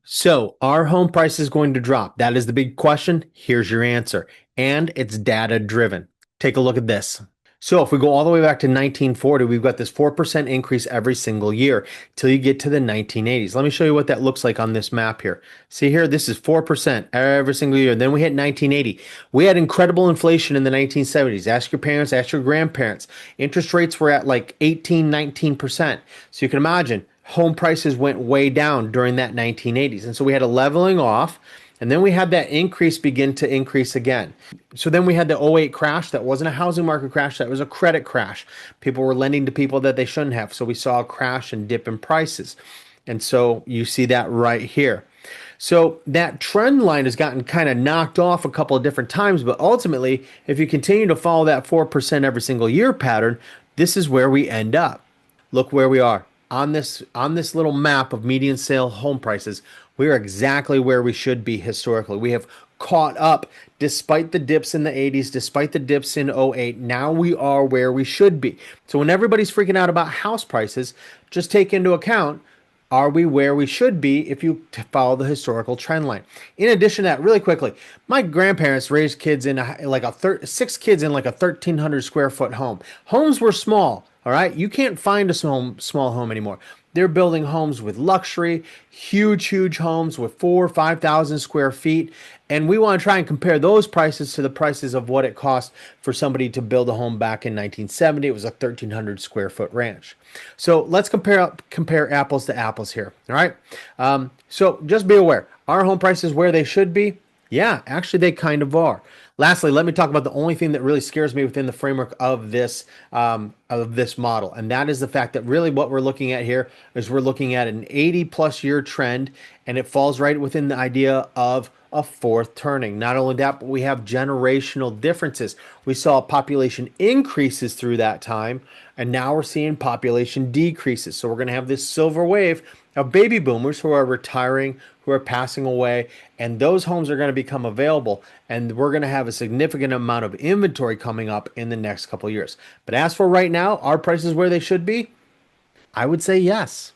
So, are home prices going to drop? That is the big question. Here's your answer. And it's data driven. Take a look at this. So, if we go all the way back to 1940, we've got this 4% increase every single year till you get to the 1980s. Let me show you what that looks like on this map here. See here, this is 4% every single year. Then we hit 1980. We had incredible inflation in the 1970s. Ask your parents, ask your grandparents. Interest rates were at like 18, 19%. So, you can imagine home prices went way down during that 1980s. And so we had a leveling off, and then we had that increase begin to increase again. So then we had the '08 crash. That wasn't a housing market crash, that was a credit crash. People were lending to people that they shouldn't have. So we saw a crash and dip in prices. And so you see that right here. So that trend line has gotten kind of knocked off a couple of different times, but ultimately, if you continue to follow that 4% every single year pattern, this is where we end up. Look where we are on this little map of median sale home prices. We are exactly where we should be historically. We have caught up despite the dips in the 80s, despite the dips in '08. Now we are where we should be. So when everybody's freaking out about house prices, just take into account, are we where we should be if you follow the historical trend line? In addition to that, really quickly, my grandparents raised kids in six kids in like a 1,300 square foot home. Homes were small. All right, you can't find a small home anymore. They're building homes with luxury, huge homes with 4 or 5,000 square feet. And we want to try and compare those prices to the prices of what it cost for somebody to build a home back in 1970. It was a 1,300 square foot ranch. So let's compare apples to apples here. All right. So just be aware, are home prices where they should be? Yeah, actually, they kind of are. Lastly, let me talk about the only thing that really scares me within the framework of this model, and that is the fact that really what we're looking at here is we're looking at an 80+ year trend, and it falls right within the idea of a fourth turning. Not only that, but we have generational differences. We saw population increases through that time, and now we're seeing population decreases. So we're going to have this silver wave of baby boomers who are retiring, who are passing away, and those homes are going to become available, and we're going to have a significant amount of inventory coming up in the next couple of years. But as for right now, are prices where they should be? I would say yes.